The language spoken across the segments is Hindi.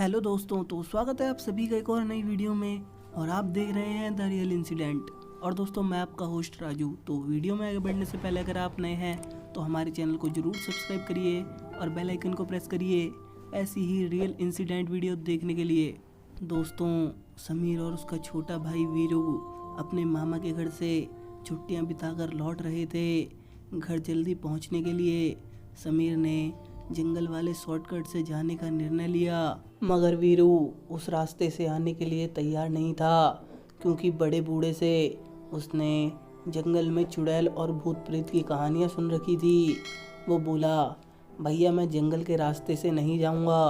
हेलो दोस्तों, तो स्वागत है आप सभी का एक और नई वीडियो में। और आप देख रहे हैं द रियल इंसिडेंट। और दोस्तों, मैं आपका होस्ट राजू। तो वीडियो में आगे बढ़ने से पहले अगर आप नए हैं तो हमारे चैनल को जरूर सब्सक्राइब करिए और बेल आइकन को प्रेस करिए ऐसी ही रियल इंसिडेंट वीडियो देखने के लिए। दोस्तों, समीर और उसका छोटा भाई वीरू अपने मामा के घर से छुट्टियां बिताकर लौट रहे थे। घर जल्दी पहुंचने के लिए समीर ने जंगल वाले शॉर्टकट से जाने का निर्णय लिया, मगर वीरू उस रास्ते से आने के लिए तैयार नहीं था, क्योंकि बड़े बूढ़े से उसने जंगल में चुड़ैल और भूत प्रेत की कहानियां सुन रखी थी। वो बोला, भैया मैं जंगल के रास्ते से नहीं जाऊंगा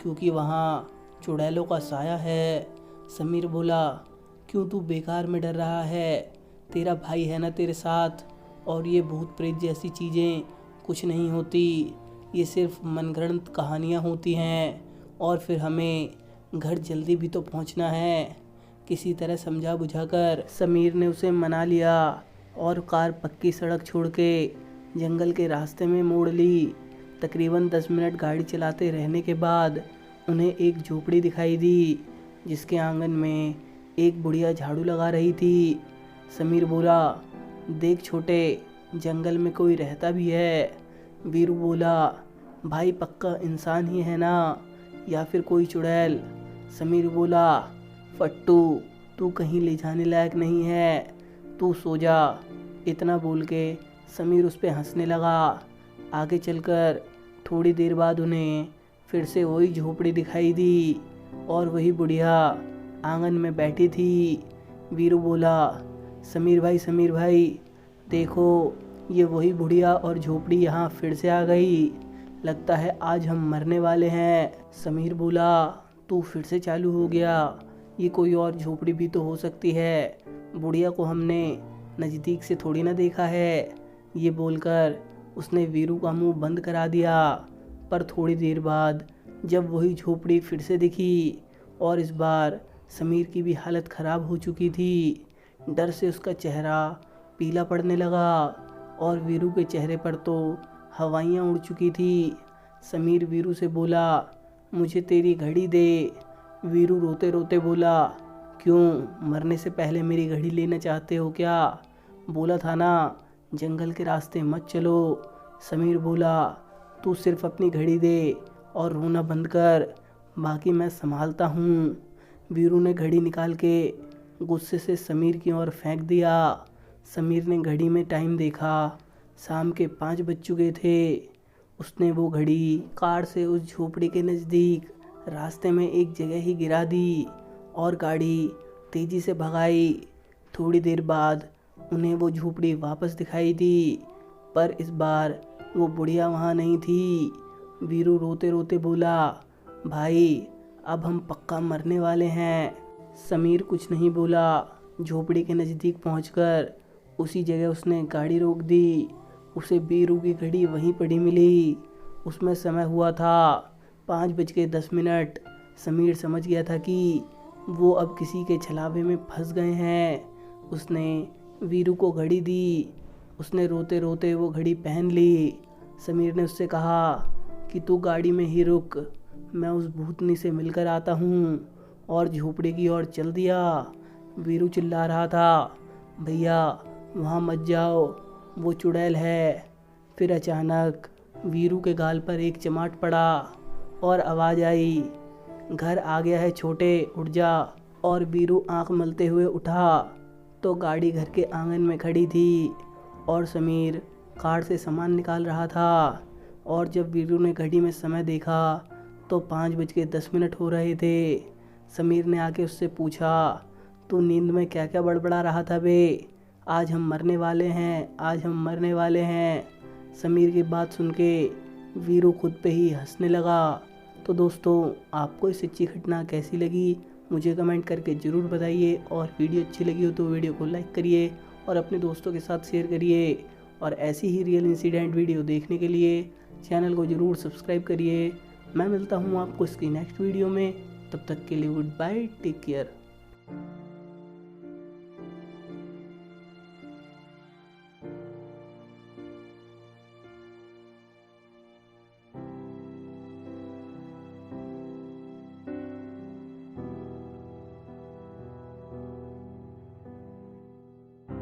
क्योंकि वहाँ चुड़ैलों का साया है। समीर बोला, क्यों तू बेकार में डर रहा है, तेरा भाई है ना तेरे साथ, और ये भूत प्रेत जैसी चीज़ें कुछ नहीं होती, ये सिर्फ मनगढ़ंत कहानियाँ होती हैं। और फिर हमें घर जल्दी भी तो पहुंचना है। किसी तरह समझा बुझाकर समीर ने उसे मना लिया और कार पक्की सड़क छोड़ के जंगल के रास्ते में मोड़ ली। तकरीबन 10 मिनट गाड़ी चलाते रहने के बाद उन्हें एक झोपड़ी दिखाई दी, जिसके आंगन में एक बुढ़िया झाड़ू लगा रही थी। समीर बोला, देख छोटे, जंगल में कोई रहता भी है। वीरू बोला, भाई पक्का इंसान ही है ना, या फिर कोई चुड़ैल। समीर बोला, फट्टू तू कहीं ले जाने लायक नहीं है, तू सो जा। इतना बोल के समीर उस पर हंसने लगा। आगे चलकर थोड़ी देर बाद उन्हें फिर से वही झोपड़ी दिखाई दी और वही बुढ़िया आंगन में बैठी थी। वीरू बोला, समीर भाई देखो, ये वही बुढ़िया और झोपड़ी यहाँ फिर से आ गई। लगता है आज हम मरने वाले हैं। समीर बोला, तू फिर से चालू हो गया, ये कोई और झोपड़ी भी तो हो सकती है, बुढ़िया को हमने नज़दीक से थोड़ी ना देखा है। ये बोलकर उसने वीरू का मुंह बंद करा दिया। पर थोड़ी देर बाद जब वही झोपड़ी फिर से दिखी और इस बार समीर की भी हालत ख़राब हो चुकी थी। डर से उसका चेहरा पीला पड़ने लगा और वीरू के चेहरे पर तो हवाइयाँ उड़ चुकी थी। समीर वीरू से बोला, मुझे तेरी घड़ी दे। वीरू रोते रोते बोला, क्यों, मरने से पहले मेरी घड़ी लेना चाहते हो क्या? बोला था ना जंगल के रास्ते मत चलो। समीर बोला, तू सिर्फ अपनी घड़ी दे और रोना बंद कर, बाकी मैं संभालता हूँ। वीरू ने घड़ी निकाल के गुस्से से समीर की ओर फेंक दिया। समीर ने घड़ी में टाइम देखा, शाम के 5 बज चुके थे। उसने वो घड़ी कार से उस झोपड़ी के नज़दीक रास्ते में एक जगह ही गिरा दी और गाड़ी तेज़ी से भगाई। थोड़ी देर बाद उन्हें वो झोपड़ी वापस दिखाई दी, पर इस बार वो बुढ़िया वहाँ नहीं थी। वीरू रोते रोते बोला, भाई अब हम पक्का मरने वाले हैं। समीर कुछ नहीं बोला। झोपड़ी के नज़दीक पहुंचकर उसी जगह उसने गाड़ी रोक दी। उसे वीरू की घड़ी वहीं पड़ी मिली। उसमें समय हुआ था 5:10। समीर समझ गया था कि वो अब किसी के छलावे में फंस गए हैं। उसने वीरू को घड़ी दी। उसने रोते रोते वो घड़ी पहन ली। समीर ने उससे कहा कि तू गाड़ी में ही रुक, मैं उस भूतनी से मिलकर आता हूँ, और झोपड़ी की ओर चल दिया। वीरू चिल्ला रहा था, भैया वहाँ मत जाओ, वो चुड़ैल है। फिर अचानक वीरू के गाल पर एक चमाट पड़ा और आवाज़ आई, घर आ गया है छोटे, उठ जा। और वीरू आंख मलते हुए उठा तो गाड़ी घर के आंगन में खड़ी थी और समीर कार से सामान निकाल रहा था। और जब वीरू ने घड़ी में समय देखा तो 5:10 हो रहे थे। समीर ने आके उससे पूछा, तू नींद में क्या क्या बड़बड़ा रहा था बे? आज हम मरने वाले हैं, आज हम मरने वाले हैं। समीर की बात सुन के वीरू खुद पे ही हंसने लगा। तो दोस्तों, आपको ये सच्ची घटना कैसी लगी मुझे कमेंट करके ज़रूर बताइए। और वीडियो अच्छी लगी हो तो वीडियो को लाइक करिए और अपने दोस्तों के साथ शेयर करिए। और ऐसी ही रियल इंसिडेंट वीडियो देखने के लिए चैनल को ज़रूर सब्सक्राइब करिए। मैं मिलता हूँ आपको इसकी नेक्स्ट वीडियो में। तब तक के लिए गुड बाय, टेक केयर।